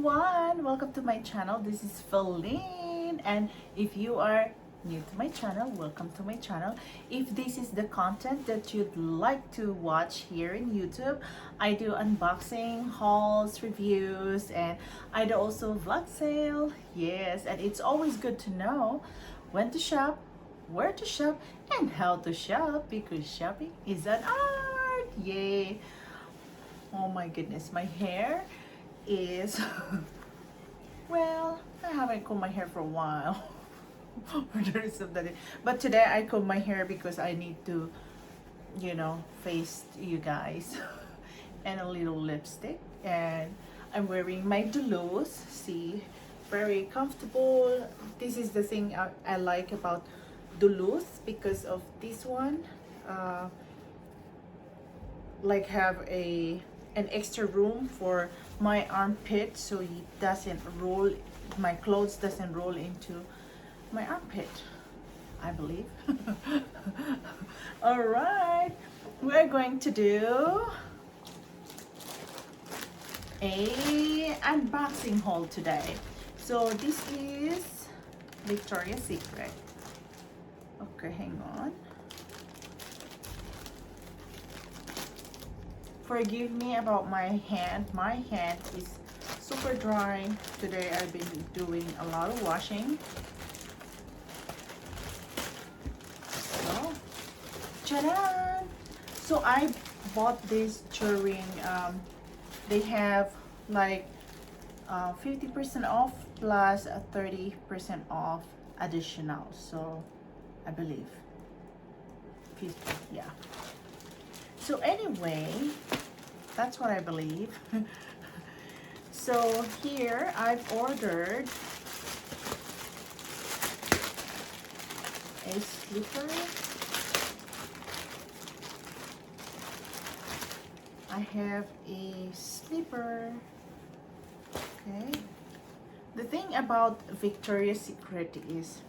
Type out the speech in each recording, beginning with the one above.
everyone, welcome to my channel. This is Philine, and if you are new to my channel, welcome to my channel. If this is the content that you'd like to watch here in YouTube, I do unboxing, hauls, reviews, and I do also vlog sale. Yes, and it's always good to know when to shop, where to shop, and how to shop, because shopping is an art. Yay. Oh my goodness, my hair is well, I haven't combed my hair for a while. For the rest of the day. But today I comb my hair because I need to, face you guys. And a little lipstick. And I'm wearing my Duluth. See, very comfortable. This is the thing I like about Duluth because of this one. Like have an extra room for my armpit, so it doesn't roll, my clothes doesn't roll into my armpit, I believe. All right, we're going to do a unboxing haul today. So this is Victoria's Secret. Okay, hang on. Forgive me about my hand. My hand is super dry. Today I've been doing a lot of washing. So, ta-da! So I bought this during, they have like 50% off plus a 30% off additional. So I believe 50, yeah. So anyway, that's what I believe. So here I've ordered a slipper. I have a slipper. Okay. The thing about Victoria's Secret is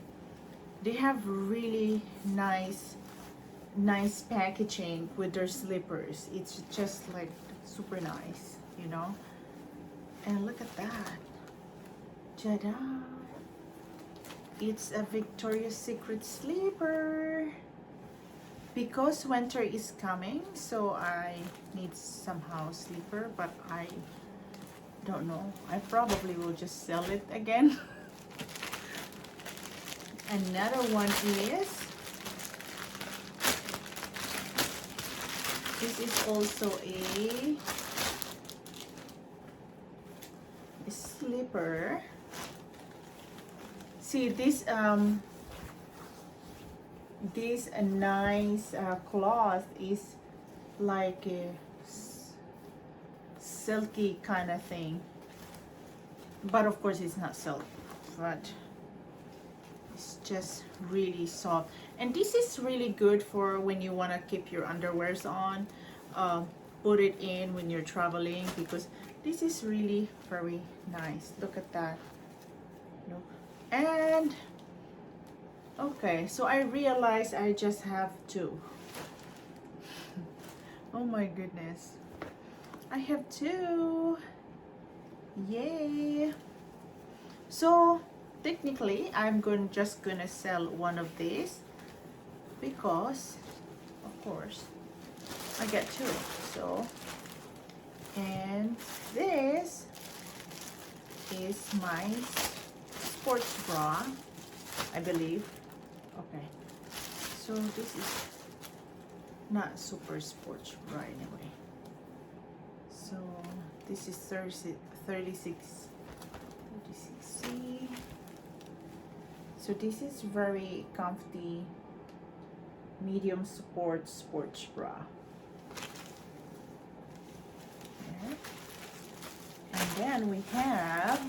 they have really nice packaging with their slippers. It's just like super nice, and look at that. Ta-da! It's a Victoria's Secret slipper because winter is coming, so I need somehow slipper, but I don't know, I probably will just sell it again. Another one is this is also a slipper. See this this nice cloth is like a silky kind of thing, but of course it's not silk, but it's just really soft. And this is really good for when you want to keep your underwears on, put it in when you're traveling, because this is really very nice. Look at that. Look. And okay, so I realized I just have two. Oh my goodness, I have two. Yay. So technically I'm just gonna sell one of these because of course I get two. So, and this is my sports bra, I believe. Okay, so this is not super sports bra anyway. So this is 36C. So this is very comfy, medium support sports bra. Okay. And then we have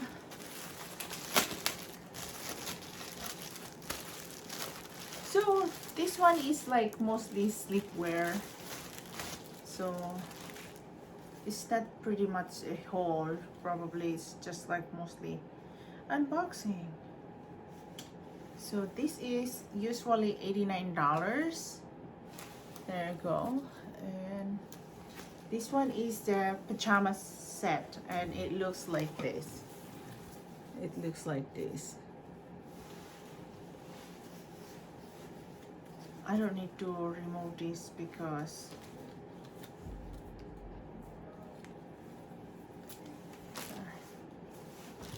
so this one is like mostly sleepwear. So it's not pretty much a haul. Probably it's just like mostly unboxing. So this is usually $89. There you go. And this one is the pajama set, and it looks like this. it looks like this. I don't need to remove this because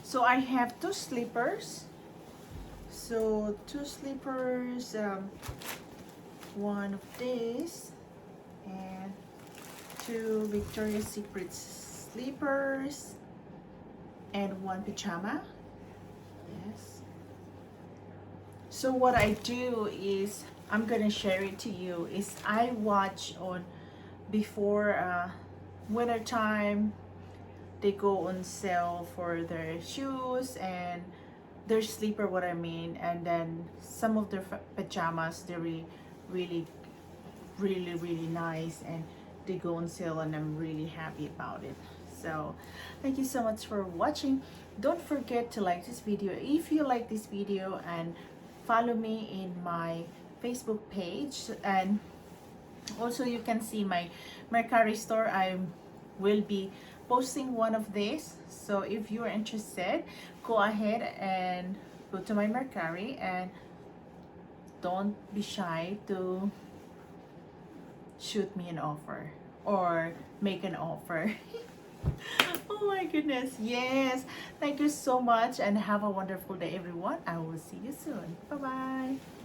so I have two slippers. So two slippers, one of this and two Victoria's Secret slippers and one pajama. Yes. So what I do is, I'm gonna share it to you, is I watch on before winter time, they go on sale for their shoes and their sleeper, what I mean, and then some of their pajamas, they're really nice, and they go on sale, and I'm really happy about it. So thank you so much for watching. Don't forget to like this video if you like this video, and follow me in my Facebook page, and also you can see my Mercari store. I will be posting one of these, so if you're interested, go ahead and go to my Mercari, and don't be shy to shoot me an offer or make an offer. Oh my goodness, yes. Thank you so much, and have a wonderful day, everyone. I will see you soon. Bye bye.